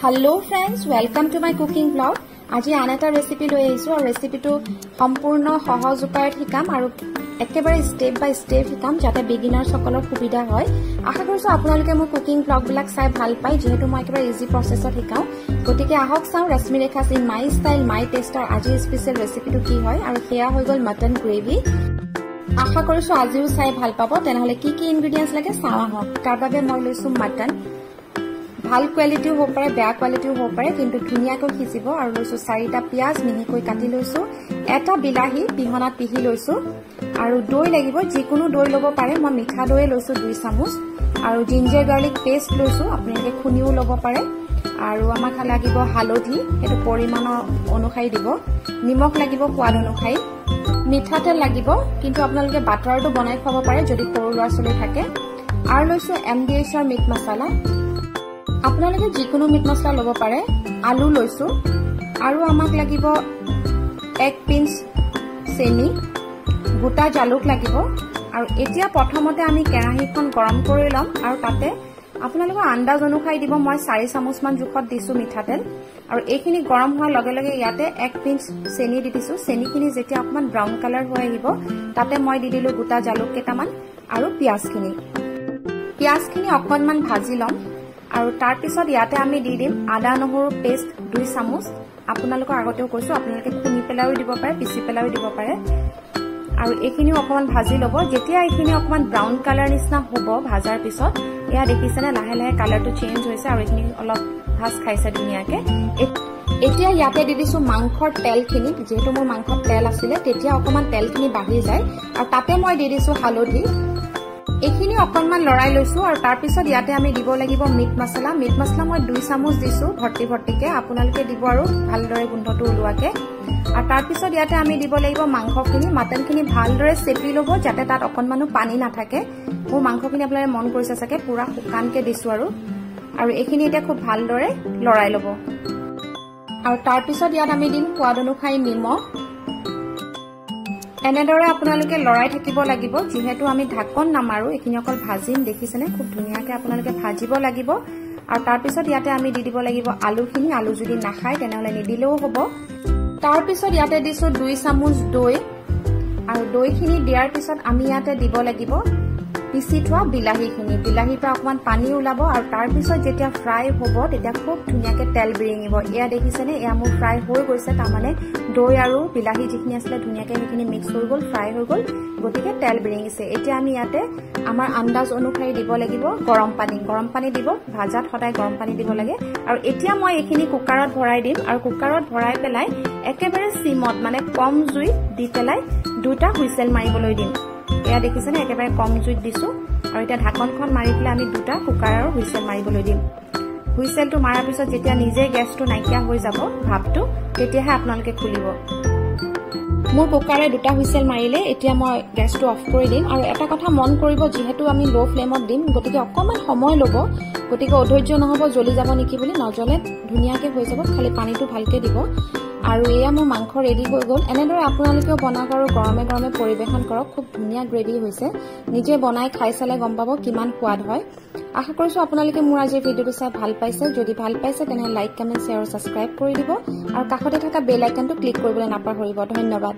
Hello friends, welcome to my cooking vlog. আজি আন এটা ৰেচিপি লৈ আহিছো আৰু ৰেচিপিটো সম্পূৰ্ণ সহজ উপায়ত শিকাম আৰু একেবাৰে স্টেপ বাই স্টেপ শিকাম যাতে বিগিনাৰ সকলৰ সুবিধা হয়। আশা কৰিছো আপোনালোকে মোৰ কুকিং ব্লগ বিলাক চাই ভাল পায় যেহেতু মই একেবাৰে ইজি প্ৰসেছত শিকাও। গতিকে আহক চাও ৰশ্মি ৰেখাস ইন মাই ষ্টাইল মাই টেষ্টৰ আজি স্পেশাল ৰেচিপিটো কি হয় আৰু সেয়া হৈ গল মটন গ্ৰেভি। আশা কৰিছো আজিও চাই ভাল পাব। তেনেহলে কি কি ইনগ্ৰেডিয়েন্টস লাগে চাও আহক। তাৰ বাবে মই লৈছো মটন। ভাল কোৱালিটিও হ'ব পাৰে বেয়া কোৱালিটিও হ'ব পাৰে কিন্তু ধুনিয়াকৈ সিজিব আৰু লৈছো 4টা পিয়াজ মিহিকৈ কাটি লৈছো, এটা বিলাহী পিহনাত পিহি লৈছো আৰু দৈ লাগিব, যিকোনো দৈ ল'ব পাৰে। মই মিঠা দৈ লৈছো 2 চামুচ আৰু জিঞ্জাৰ গাৰ্লিক পেষ্ট লৈছো, আপোনালোকে খুনিও ল'ব পাৰে। আৰু আমাক লাগিব হালধি, এটো পৰিমাণৰ অনুসাৰি দিব, নিমখ লাগিব সোৱাদ অনুসাৰি, মিঠাতেল লাগিব কিন্তু আপোনালোকে বাটাৰটো বনাই খাব পাৰে যদি সৰু ল'ৰা ছোৱালী থাকে। আৰু লৈছো MDHৰ মিট মছলা, আপোনালোকে যিকোনো মিট মছলা ল'ব পাৰে। আলু লৈছো আৰু আমাক লাগিব 1 পিঞ্চ চেনি, গোটা জালুক লাগিব। আৰু এতিয়া প্ৰথমতে আমি কেৰাহীখন গৰম কৰি লম আৰু তাতে আপোনালোকৰ আন্দাজ অনুসাৰি দিব। মই 4 চামুচ মান জোখত দিছো মিঠাতেল আৰু এইখিনি গৰম হোৱাৰ লগে লগে ইয়াতে 1 পিঞ্চ চেনি দি দিছো। চেনিখিনি যেতিয়া অকমান ব্ৰাউন কালাৰ হৈ আহিব তাতে মই দি দিলো গোটা জালুক কেইটামান আৰু পিয়াজখিনি অকনমান ভাজি লম আৰু তাৰ পিছত ইয়াতে আমি দি দিম আদা নহৰু পেষ্ট 2 চামুচ। আপোনালোকৰ আগতেও কৈছো আপোনালোকে খুনি পেলাইও দিব পাৰে, পিচি পেলাইও দিব পাৰে। আৰু এইখিনিও অকমান ভাজি ল'ব। যেতিয়া এইখিনি অকমান ব্ৰাউন কালাৰ নিচিনা হ'ব ভাজাৰ পিছত এয়া দেখিছেনে লাহে লাহে কালাৰটো চেঞ্জ হৈছে আৰু এইখিনি অলপ ভাজ খাইছে ধুনীয়াকে। এতিয়া ইয়াতে দি দিছো মাংসৰ তেলখিনি, যেহেতু মোৰ মাংসত তেল আছিলে তেতিয়া অকমান তেলখিনি বাঢ়ি যায় আৰু তাতে মই দি দিছো হালধি। এইখিনি অকনমান লৰাই লৈছো আৰু তাৰ পিছত ইয়াতে আমি দিব লাগিব মিট মছলা। মিট মছলা মই 2 চামুচ দিছো ভৰ্তিকে, আপোনালোকে দিব আৰু ভালদৰে গোন্ধটো ওলোৱাকে। আৰু তাৰ পিছত ইয়াতে আমি দিব লাগিব মাংসখিনি। মটনখিনি ভালদৰে চেপি ল'ব যাতে তাত অকনমানো পানী নাথাকে। মোৰ মাংসখিনি আপোনালোকে মন কৰিছে চাগে পুৰা শুকানকে দিছো আৰু এইখিনি এতিয়া খুব ভালদৰে লৰাই ল'ব। আৰু তাৰ পিছত ইয়াত আমি দিম সোৱাদ অনুসাৰি নিমখ। এনেদৰে আপোনালোকে লৰাই থাকিব লাগিব যিহেতু আমি ঢাকন নামাৰো, এইখিনি অকল ভাজিম। দেখিছেনে খুব ধুনীয়াকে আপোনালোকে ভাজিব লাগিব। আৰু তাৰ পিছত ইয়াতে আমি দি দিব লাগিব আলুখিনি। আলু যদি নাখায় তেনেহলে নিদিলেও হ'ব। তাৰ পিছত ইয়াতে দিছো 2 চামুচ দৈ আৰু দৈখিনি দিয়াৰ পিছত আমি ইয়াতে দিব লাগিব পিচি থোৱা বিলাহীখিনি। বিলাহীৰ পৰা অকমান পানী ওলাব আৰু তাৰ পিছত যেতিয়া ফ্ৰাই হ'ব তেতিয়া খুব ধুনীয়াকে তেল বিৰিঙিব। এয়া দেখিছেনে এয়া মোৰ ফ্ৰাই হৈ গৈছে, তাৰমানে দৈ আৰু বিলাহী যিখিনি আছিলে ধুনীয়াকে সেইখিনি মিক্স হৈ গ'ল, ফ্ৰাই হৈ গ'ল, গতিকে তেল বিৰিঙিছে। এতিয়া আমি ইয়াতে আমাৰ আন্দাজ অনুসাৰি দিব লাগিব গৰম পানী দিব। ভাজাত সদায় গৰম পানী দিব লাগে। আৰু এতিয়া মই এইখিনি কুকাৰত ভৰাই দিম আৰু কুকাৰত ভৰাই পেলাই একেবাৰে চিমত মানে কম জুইত দি পেলাই 2টা হুইচেল মাৰিবলৈ দিম। এয়া দেখিছেনে একেবাৰে কম জুইত দিছো আৰু এতিয়া ঢাকনখন মাৰি পেলাই আমি 2টা কুকাৰৰ হুইচেল মাৰিবলৈ দিম। হুইচেলটো মাৰাৰ পিছত যেতিয়া নিজে গেছটো নাইকিয়া হৈ যাব ভাপটো তেতিয়াহে আপোনালোকে খুলিব। মোৰ কুকাৰে 2টা হুইচেল মাৰিলে এতিয়া মই গেছটো অফ কৰি দিম। আৰু এটা কথা মন কৰিব, যিহেতু আমি ল' ফ্লেমত দিম গতিকে অকমান সময় ল'ব, গতিকে অধৈৰ্য নহব জ্বলি যাব নেকি বুলি। নজ্বলে ধুনীয়াকে হৈ যাব, খালি পানীটো ভালকে দিব। আৰু এয়া মোৰ মাংস ৰেডি হৈ গ'ল। এনেদৰে আপোনালোকেও বনাওক আৰু গৰমে গৰমে পৰিবেশন কৰক। খুব ধুনীয়া গ্ৰেভি হৈছে, নিজে বনাই খাই চালে গম পাব কিমান সোৱাদ হয়। আশা কৰিছো আপোনালোকে মোৰ আজিৰ ভিডিঅ'টো চাই ভাল পাইছে। যদি ভাল পাইছে তেনেহলে লাইক, কমেন্ট, শ্বেয়াৰ আৰু ছাবস্ক্ৰাইব কৰি দিব আৰু কাষতে থকা বেল আইকনটো ক্লিক কৰিবলৈ নাপাহৰিব। ধন্যবাদ।